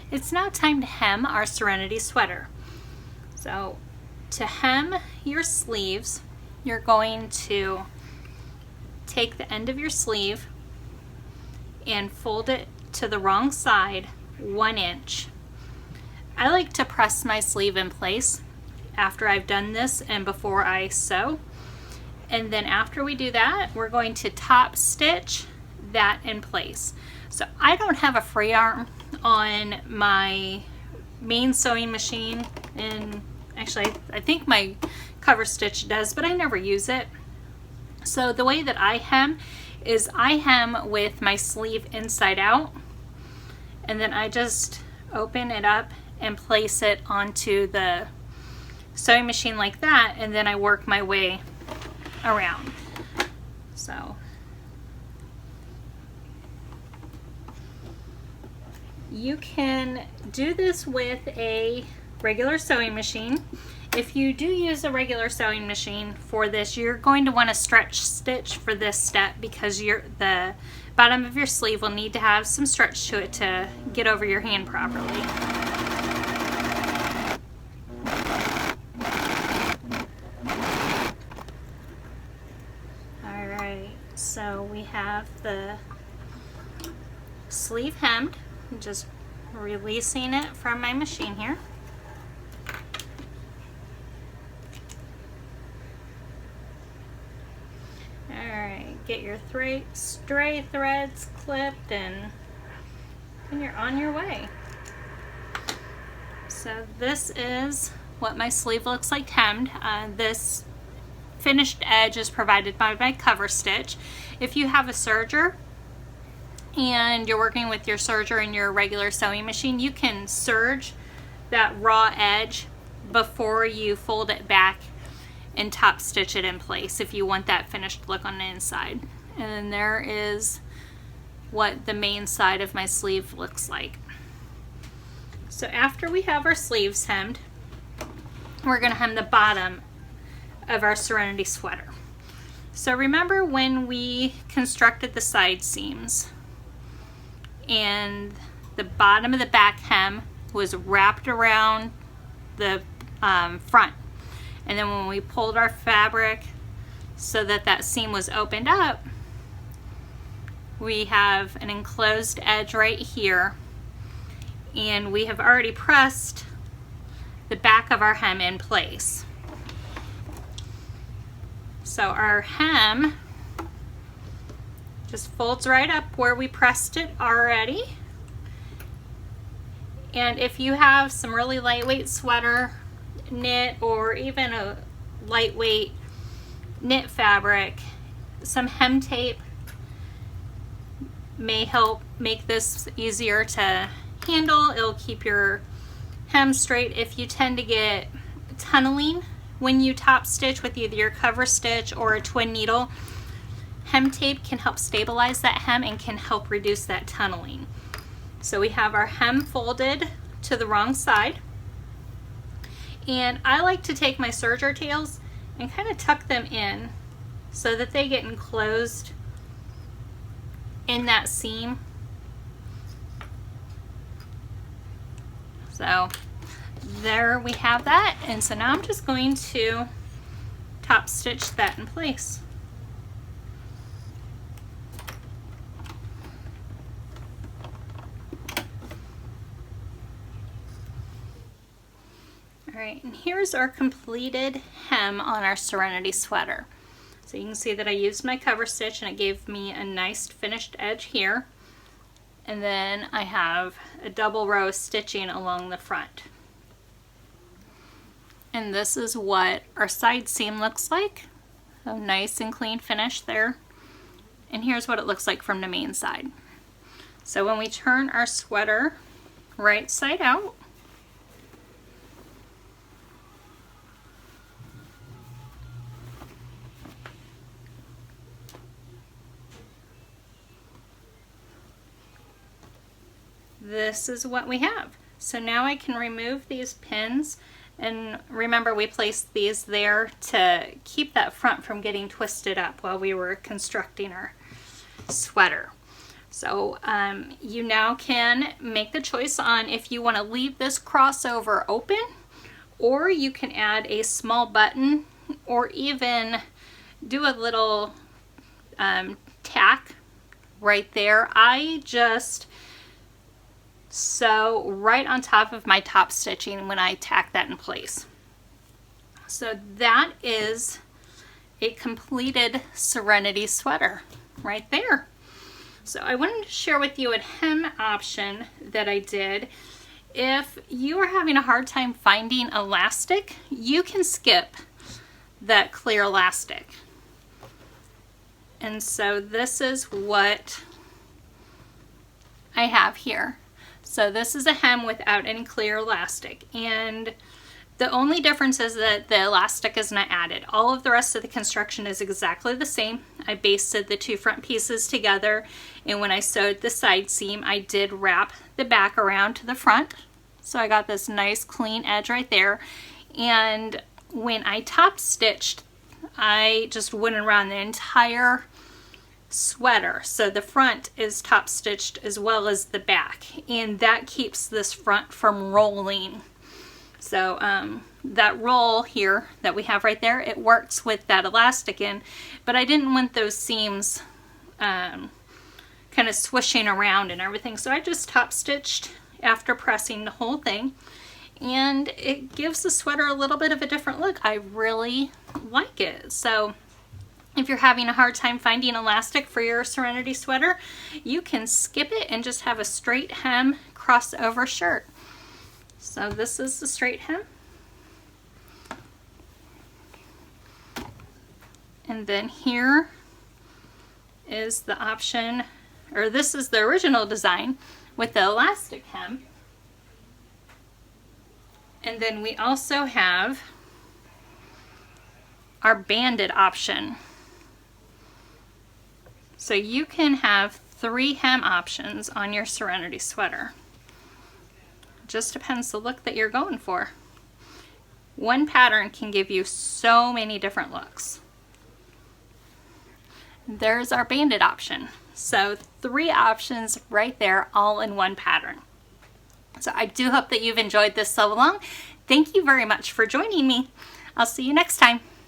It's now time to hem our Serenity sweater. So to hem your sleeves, you're going to take the end of your sleeve and fold it to the wrong side 1 inch. I like to press my sleeve in place after I've done this and before I sew. And then after we do that, we're going to top stitch that in place. So I don't have a free arm on my main sewing machine, and actually I think my cover stitch does, but I never use it. So the way that I hem is I hem with my sleeve inside out, and then I just open it up and place it onto the sewing machine like that, and then I work my way around. So you can do this with a regular sewing machine. If you do use a regular sewing machine for this, you're going to want to stretch stitch for this step because the bottom of your sleeve will need to have some stretch to it to get over your hand properly. Alright, so we have the sleeve hemmed. I'm just releasing it from my machine here. Alright, get your stray threads clipped and you're on your way. So this is what my sleeve looks like hemmed. This finished edge is provided by my cover stitch. If you have a serger and you're working with your serger in your regular sewing machine, you can serge that raw edge before you fold it back and top stitch it in place if you want that finished look on the inside. And then there is what the main side of my sleeve looks like. So after we have our sleeves hemmed, we're going to hem the bottom of our Serenity sweater. So remember when we constructed the side seams and the bottom of the back hem was wrapped around the front, and then when we pulled our fabric so that that seam was opened up, we have an enclosed edge right here, and we have already pressed the back of our hem in place. So our hem just folds right up where we pressed it already. And if you have some really lightweight sweater knit or even a lightweight knit fabric, some hem tape may help make this easier to handle. It'll keep your hem straight. If you tend to get tunneling when you top stitch with either your cover stitch or a twin needle, hem tape can help stabilize that hem and can help reduce that tunneling. So we have our hem folded to the wrong side, and I like to take my serger tails and kind of tuck them in so that they get enclosed in that seam. So there we have that, and so now I'm just going to top stitch that in place. Alright, and here's our completed hem on our Serenity sweater. So you can see that I used my cover stitch and it gave me a nice finished edge here. And then I have a double row of stitching along the front. And this is what our side seam looks like. A nice and clean finish there. And here's what it looks like from the main side. So when we turn our sweater right side out, this is what we have. So now I can remove these pins, and remember we placed these there to keep that front from getting twisted up while we were constructing our sweater. So you now can make the choice on if you want to leave this crossover open, or you can add a small button, or even do a little tack right there. I just sew right on top of my top stitching when I tack that in place. So that is a completed Serenity sweater right there. So I wanted to share with you a hem option that I did. If you are having a hard time finding elastic, you can skip that clear elastic. And so this is what I have here. So this is a hem without any clear elastic, and the only difference is that the elastic is not added. All of the rest of the construction is exactly the same. I basted the two front pieces together, and when I sewed the side seam, I did wrap the back around to the front. So I got this nice clean edge right there. And when I top stitched, I just went around the entire sweater. So the front is top stitched as well as the back, and that keeps this front from rolling. So that roll here that we have right there, it works with that elastic in, but I didn't want those seams kind of swishing around and everything. So I just top stitched after pressing the whole thing, and it gives the sweater a little bit of a different look. I really like it. So if you're having a hard time finding elastic for your Serenity sweater, you can skip it and just have a straight hem crossover shirt. So this is the straight hem. And then here is the option, or this is the original design with the elastic hem. And then we also have our banded option. So you can have 3 hem options on your Serenity sweater. Just depends the look that you're going for. One pattern can give you so many different looks. There's our banded option. So 3 options right there, all in one pattern. So I do hope that you've enjoyed this sew along. Thank you very much for joining me. I'll see you next time.